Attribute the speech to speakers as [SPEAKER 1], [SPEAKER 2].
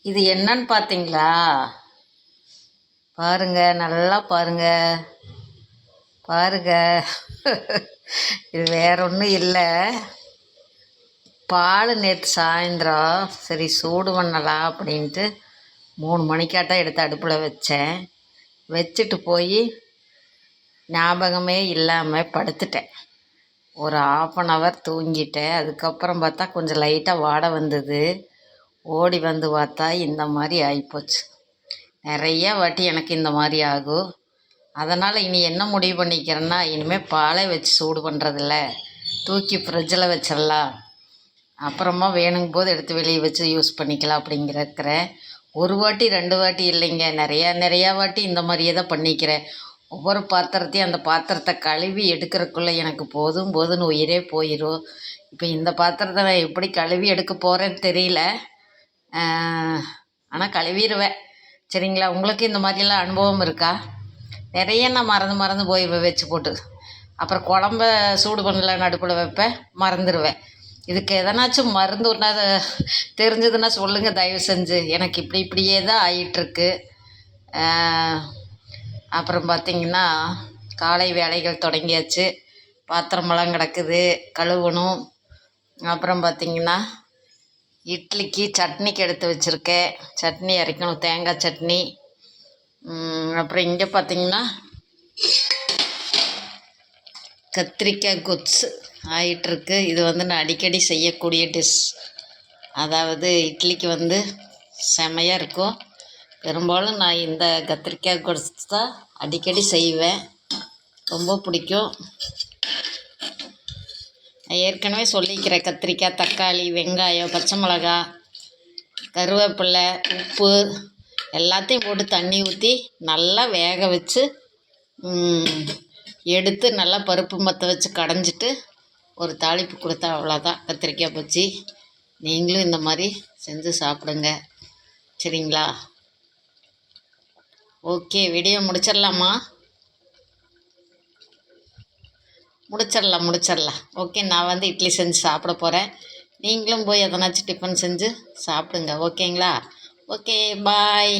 [SPEAKER 1] இது என்னன்னு பார்த்தீங்களா? பாருங்க, நல்லா பாருங்க பாருங்க. இது வேற ஒன்றும் இல்லை. பால் நேற்று சாயந்தரம் சரி சூடு பண்ணலாம் அப்படின்ட்டு 3 மணிக்காட்டம் எடுத்து அடுப்பில் வச்சேன். வச்சுட்டு போய் ஞாபகமே இல்லாமல் படுத்துட்டேன். ஒரு 1/2 தூங்கிட்டேன். அதுக்கப்புறம் பார்த்தா கொஞ்சம் லைட்டாக வாடை வந்தது. ஓடி வந்து பார்த்தா இந்த மாதிரி ஆகிப்போச்சு. நிறையா வாட்டி எனக்கு இந்த மாதிரி ஆகும். அதனால் இனி என்ன முடிவு பண்ணிக்கிறேன்னா, இனிமேல் பாலை வச்சு சூடு பண்ணுறதில்ல, தூக்கி ஃப்ரிட்ஜில் வச்சிடலாம். அப்புறமா வேணுங்கும் போது எடுத்து வெளியே வச்சு யூஸ் பண்ணிக்கலாம் அப்படிங்கிறக்கிறேன். ஒரு வாட்டி 2 வாட்டி இல்லைங்க, நிறையா வாட்டி இந்த மாதிரியே தான் பண்ணிக்கிறேன். ஒவ்வொரு பாத்திரத்தையும் அந்த பாத்திரத்தை கழுவி எடுக்கிறதுக்குள்ளே எனக்கு போதும்னு உயிரே போயிடும். இப்போ இந்த பாத்திரத்தை நான் எப்படி கழுவி எடுக்க போகிறேன்னு தெரியல. ஆனால் கழுவிடுவேன். சரிங்களா? உங்களுக்கு இந்த மாதிரிலாம் அனுபவம் இருக்கா? நிறைய நான் மறந்து போய் வச்சு போட்டு அப்புறம் குழம்ப சூடு பண்ணல அடுப்பில் வைப்பேன், மறந்துடுவேன். இதுக்கு எதனாச்சும் மருந்து ஒன்றா தெரிஞ்சதுன்னா சொல்லுங்கள் தயவு செஞ்சு. எனக்கு இப்படியே தான் ஆகிட்டுருக்கு. அப்புறம் பார்த்திங்கன்னா காலை வேலைகள் தொடங்கியாச்சு. பாத்திரமெல்லாம் கிடக்குது, கழுவணும். அப்புறம் பார்த்திங்கன்னா இட்லிக்கு சட்னிக்கு எடுத்து வச்சுருக்கேன். சட்னி அரைக்கணும், தேங்காய் சட்னி. அப்புறம் இங்கே பார்த்திங்கன்னா கத்திரிக்காய் கொத்து ஆகிட்டுருக்கு. இது நான் அடிக்கடி செய்யக்கூடிய டிஷ். அதாவது இட்லிக்கு செமையாக இருக்கும். பெரும்பாலும் நான் இந்த கத்திரிக்காய் கொத்து தான் அடிக்கடி செய்வேன். ரொம்ப பிடிக்கும். ஏற்கனவே சொல்லிக்கிறேன், கத்திரிக்காய், தக்காளி, வெங்காயம், பச்சை மிளகா, கருவேப்பிலை, உப்பு எல்லாத்தையும் போட்டு தண்ணி ஊற்றி நல்லா வேக வச்சு எடுத்து நல்லா பருப்பு மற்ற வச்சு கடைஞ்சிட்டு ஒரு தாளிப்பு கொடுத்தா அவ்வளோதான் கத்திரிக்காய் பச்சி. நீங்களும் இந்த மாதிரி செஞ்சு சாப்பிடுங்க. சரிங்களா? ஓகே, வீடியோ முடிச்சிடலாமா? முடிச்சிடலாம். ஓகே, நான் இட்லி செஞ்சு சாப்பிட போகிறேன். நீங்களும் போய் எதனாச்சும் டிஃபன் செஞ்சு சாப்பிடுங்க. ஓகேங்களா? ஓகே, பாய்.